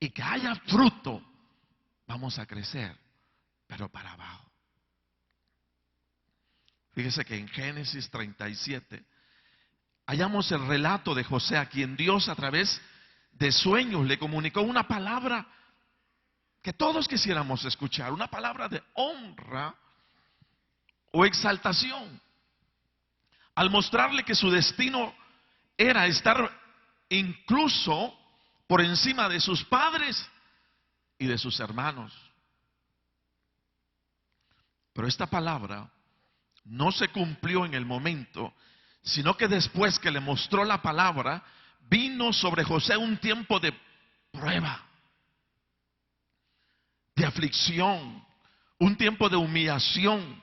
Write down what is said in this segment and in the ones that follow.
y que haya fruto, vamos a crecer, pero para abajo. Fíjese que en Génesis 37 hallamos el relato de José, a quien Dios a través de sueños le comunicó una palabra que todos quisiéramos escuchar, una palabra de honra o exaltación, al mostrarle que su destino era estar incluso por encima de sus padres y de sus hermanos. Pero esta palabra no se cumplió en el momento, sino que después que le mostró la palabra, vino sobre José un tiempo de prueba, de aflicción, un tiempo de humillación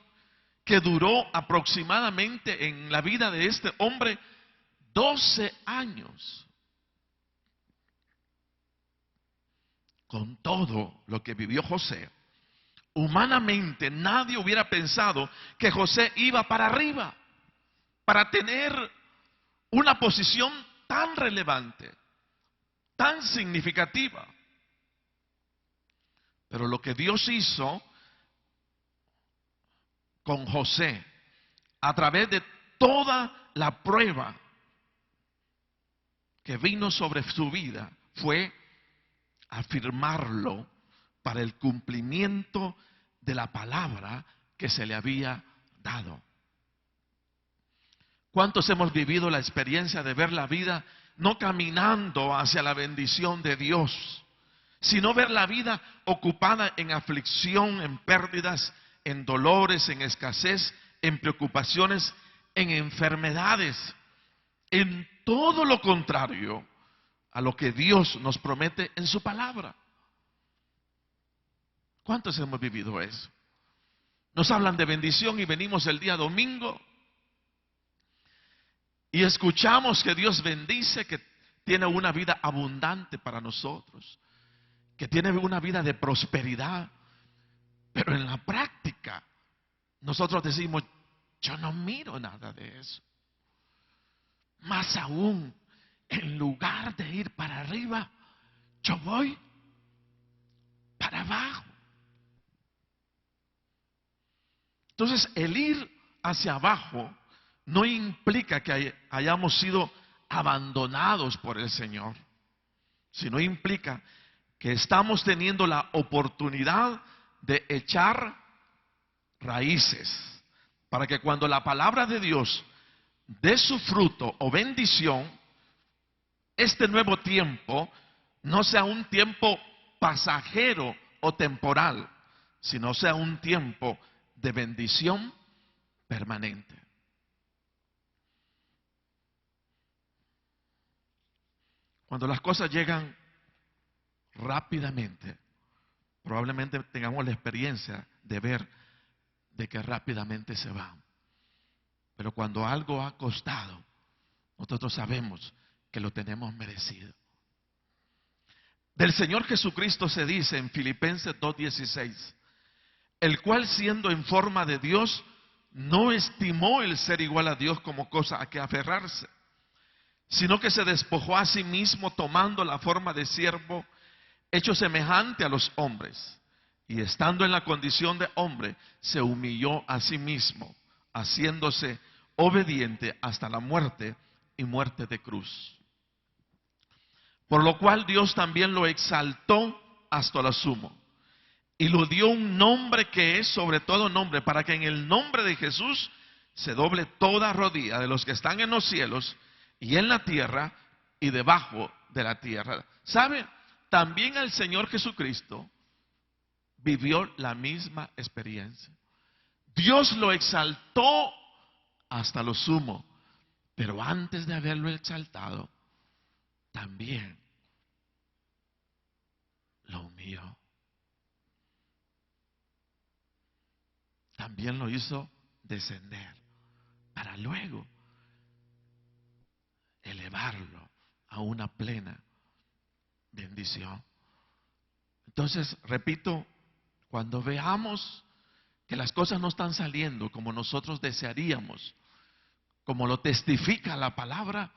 que duró aproximadamente en la vida de este hombre 12 años. Con todo lo que vivió José, humanamente nadie hubiera pensado que José iba para arriba, para tener una posición tan relevante, tan significativa. Pero lo que Dios hizo con José, a través de toda la prueba que vino sobre su vida, fue afirmarlo para el cumplimiento de la palabra que se le había dado. ¿Cuántos hemos vivido la experiencia de ver la vida no caminando hacia la bendición de Dios, sino ver la vida ocupada en aflicción, en pérdidas, en dolores, en escasez, en preocupaciones, en enfermedades, en todo lo contrario a lo que Dios nos promete en su palabra? ¿Cuántos hemos vivido eso? Nos hablan de bendición y venimos el día domingo y escuchamos que Dios bendice, que tiene una vida abundante para nosotros, que tiene una vida de prosperidad. Pero en la práctica, nosotros decimos, yo no miro nada de eso. Más aún, en lugar de ir para arriba, yo voy para abajo. Entonces, el ir hacia abajo no implica que hayamos sido abandonados por el Señor, sino implica que estamos teniendo la oportunidad de echar raíces, para que cuando la palabra de Dios dé su fruto o bendición, este nuevo tiempo no sea un tiempo pasajero o temporal, sino sea un tiempo de bendición permanente. Cuando las cosas llegan rápidamente, probablemente tengamos la experiencia de ver de que rápidamente se van. Pero cuando algo ha costado, nosotros sabemos que lo tenemos merecido. Del Señor Jesucristo se dice en Filipenses 2:16, el cual siendo en forma de Dios, no estimó el ser igual a Dios como cosa a que aferrarse, sino que se despojó a sí mismo, tomando la forma de siervo, hecho semejante a los hombres, y estando en la condición de hombre, se humilló a sí mismo, haciéndose obediente hasta la muerte y muerte de cruz. Por lo cual Dios también lo exaltó hasta lo sumo, y le dio un nombre que es sobre todo nombre, para que en el nombre de Jesús se doble toda rodilla de los que están en los cielos y en la tierra y debajo de la tierra. ¿Sabe? También el Señor Jesucristo vivió la misma experiencia. Dios lo exaltó hasta lo sumo, pero antes de haberlo exaltado, también lo humilló. También lo hizo descender para luego elevarlo a una plena bendición. Entonces, repito, cuando veamos que las cosas no están saliendo como nosotros desearíamos, como lo testifica la palabra,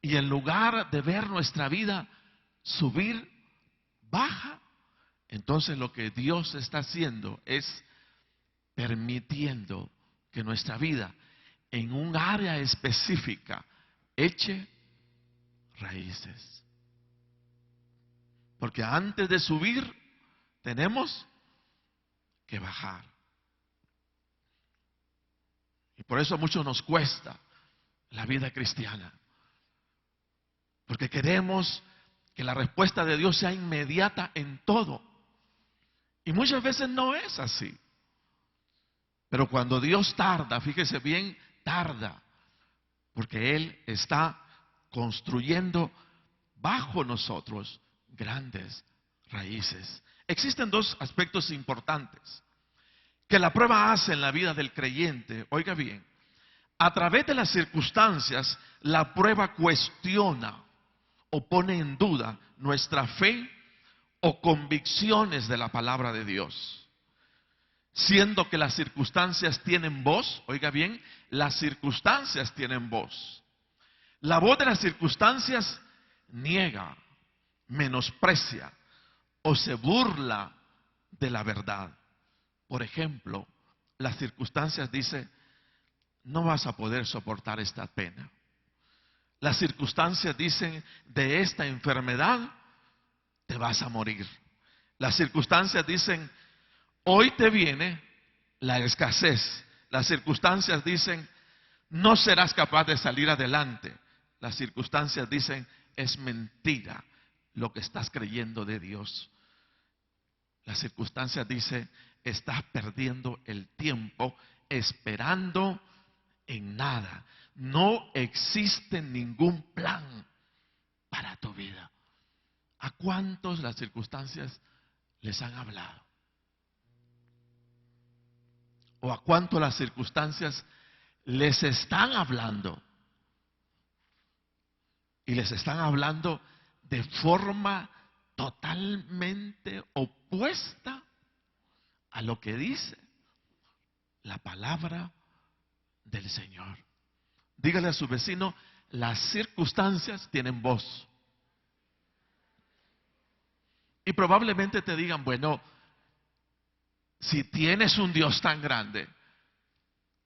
y en lugar de ver nuestra vida subir, baja, entonces lo que Dios está haciendo es permitiendo que nuestra vida en un área específica eche raíces. Porque antes de subir tenemos que bajar. Y por eso a muchos nos cuesta la vida cristiana. Porque queremos que la respuesta de Dios sea inmediata en todo. Y muchas veces no es así. Pero cuando Dios tarda, fíjese bien, tarda. Porque Él está construyendo bajo nosotros grandes raíces. Existen dos aspectos importantes que la prueba hace en la vida del creyente. Oiga bien, a través de las circunstancias, la prueba cuestiona o pone en duda nuestra fe o convicciones de la palabra de Dios. Siendo que las circunstancias tienen voz, oiga bien, las circunstancias tienen voz. La voz de las circunstancias niega, menosprecia o se burla de la verdad. Por ejemplo, las circunstancias dicen, no vas a poder soportar esta pena. Las circunstancias dicen, de esta enfermedad te vas a morir. Las circunstancias dicen, hoy te viene la escasez. Las circunstancias dicen, no serás capaz de salir adelante. Las circunstancias dicen, es mentira lo que estás creyendo de Dios. Las circunstancias dicen, estás perdiendo el tiempo esperando en nada. No existe ningún plan para tu vida. ¿A cuántos las circunstancias les han hablado? ¿O a cuántos las circunstancias les están hablando? Y les están hablando de forma totalmente opuesta a lo que dice la palabra del Señor. Dígale a su vecino, las circunstancias tienen voz. Y probablemente te digan, bueno, si tienes un Dios tan grande,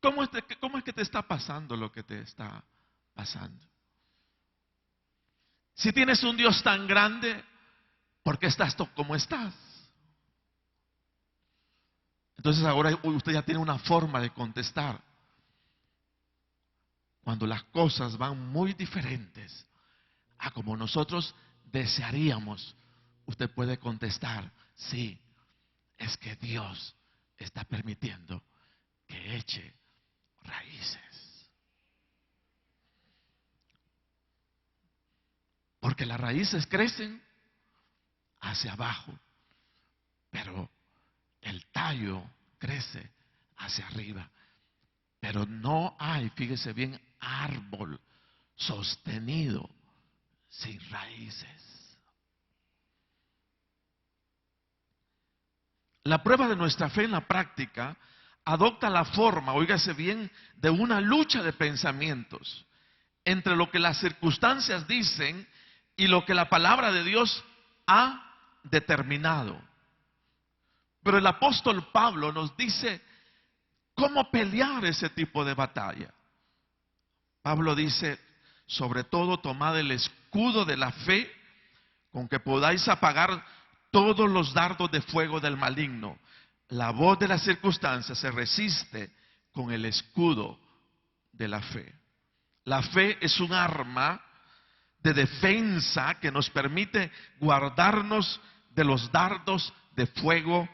¿cómo es que te está pasando lo que te está pasando? Si tienes un Dios tan grande, ¿por qué estás como estás? Entonces ahora usted ya tiene una forma de contestar. Cuando las cosas van muy diferentes a como nosotros desearíamos, usted puede contestar, sí, es que Dios está permitiendo que eche raíces. Porque las raíces crecen hacia abajo, pero el tallo crece hacia arriba. Pero no hay, fíjese bien, árbol sostenido sin raíces. La prueba de nuestra fe en la práctica adopta la forma, óigase bien, de una lucha de pensamientos entre lo que las circunstancias dicen y lo que la palabra de Dios ha determinado. Pero el apóstol Pablo nos dice cómo pelear ese tipo de batalla. Pablo dice, sobre todo tomad el escudo de la fe con que podáis apagar todos los dardos de fuego del maligno. La voz de las circunstancias se resiste con el escudo de la fe. La fe es un arma de defensa que nos permite guardarnos de los dardos de fuego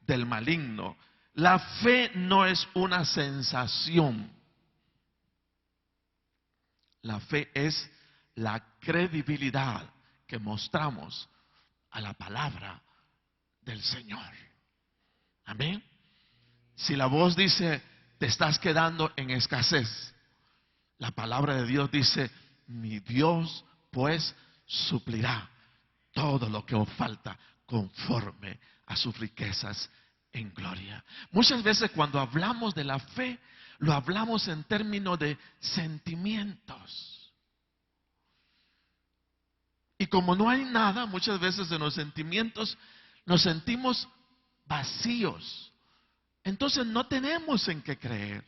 del maligno. La fe no es una sensación. La fe es la credibilidad que mostramos a la palabra del Señor. Amén. Si la voz dice, te estás quedando en escasez, la palabra de Dios dice, mi Dios pues suplirá todo lo que os falta conforme a sus riquezas en gloria. Muchas veces cuando hablamos de la fe, lo hablamos en términos de sentimientos. Y como no hay nada, muchas veces en los sentimientos nos sentimos vacíos. Entonces no tenemos en qué creer.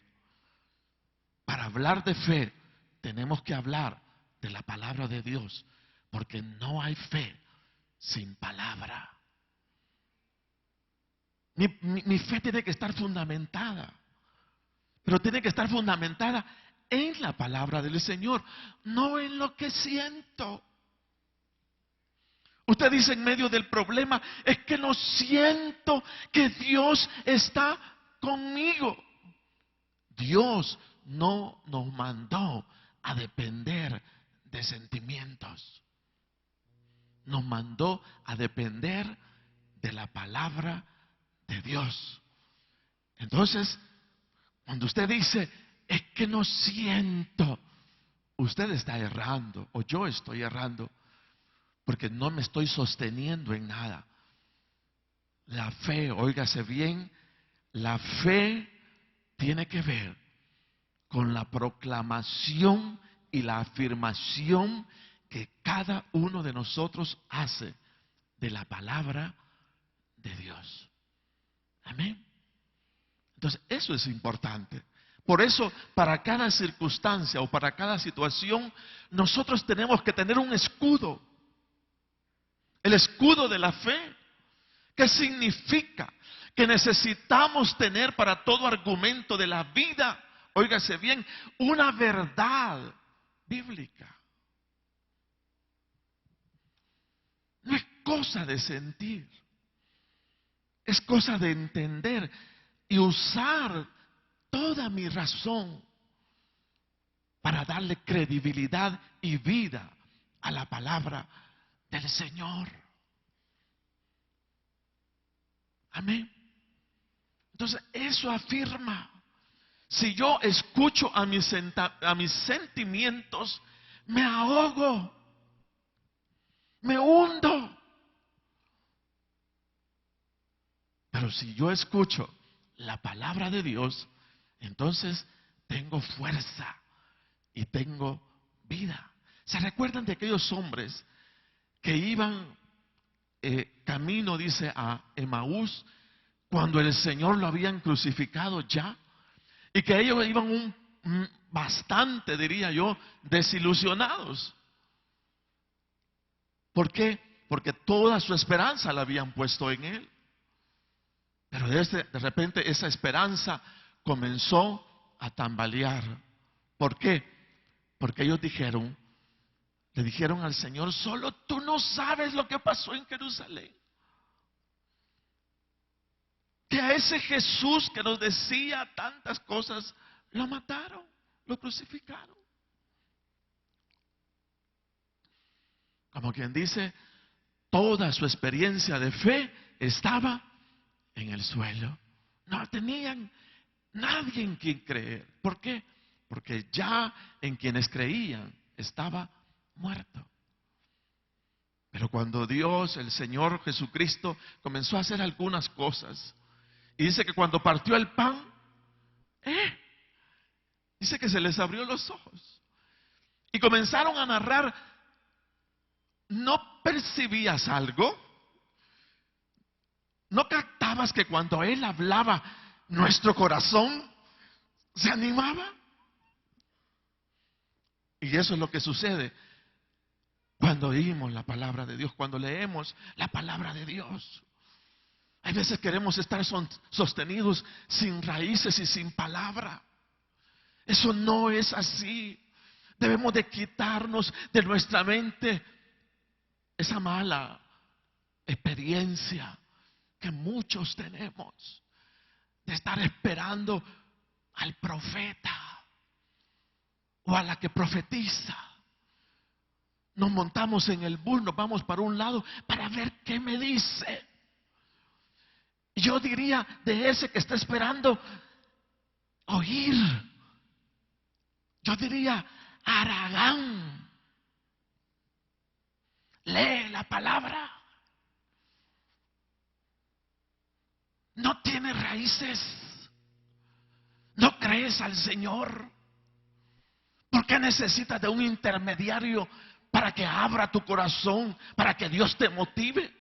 Para hablar de fe, tenemos que hablar de la palabra de Dios, porque no hay fe sin palabra. Mi fe tiene que estar fundamentada, pero tiene que estar fundamentada en la palabra del Señor, no en lo que siento. Usted dice en medio del problema, es que no siento que Dios está conmigo. Dios no nos mandó a depender de sentimientos. Nos mandó a depender de la palabra de Dios. Entonces, cuando usted dice, es que no siento, usted está errando, o yo estoy errando, porque no me estoy sosteniendo en nada. La fe, óigase bien, la fe tiene que ver con la proclamación y la afirmación que cada uno de nosotros hace de la palabra de Dios. Amén. Entonces, eso es importante. Por eso, para cada circunstancia o para cada situación, nosotros tenemos que tener un escudo. El escudo de la fe. ¿Qué significa? Que necesitamos tener para todo argumento de la vida, óigase bien, una verdad bíblica. No es cosa de sentir, es cosa de entender y usar toda mi razón para darle credibilidad y vida a la palabra del Señor. Amén. Entonces eso afirma. Si yo escucho a mis sentimientos, me ahogo, me hundo. Pero si yo escucho la palabra de Dios, entonces tengo fuerza y tengo vida. ¿Se recuerdan de aquellos hombres que iban camino, dice, a Emaús, cuando el Señor lo habían crucificado ya? Y que ellos iban bastante, diría yo, desilusionados. ¿Por qué? Porque toda su esperanza la habían puesto en Él. Pero de repente esa esperanza comenzó a tambalear. ¿Por qué? Porque ellos le dijeron al Señor, solo tú no sabes lo que pasó en Jerusalén. Que a ese Jesús que nos decía tantas cosas, lo mataron, lo crucificaron. Como quien dice, toda su experiencia de fe estaba en el suelo. No tenían nadie en quien creer. ¿Por qué? Porque ya en quienes creían estaba muerto. Pero cuando Dios, el Señor Jesucristo, comenzó a hacer algunas cosas, y dice que cuando partió el pan, dice que se les abrió los ojos y comenzaron a narrar. ¿No percibías algo? ¿No captabas que cuando Él hablaba, nuestro corazón se animaba? Y eso es lo que sucede cuando oímos la palabra de Dios, cuando leemos la palabra de Dios. Hay veces queremos estar sostenidos sin raíces y sin palabra. Eso no es así. Debemos de quitarnos de nuestra mente esa mala experiencia que muchos tenemos de estar esperando al profeta o a la que profetiza. Nos montamos en el bus, nos vamos para un lado para ver qué me dice. Yo diría de ese que está esperando oír, yo diría, Aragán, lee la palabra. No tiene raíces. No crees al Señor. ¿Por qué necesitas de un intermediario para que abra tu corazón, para que Dios te motive.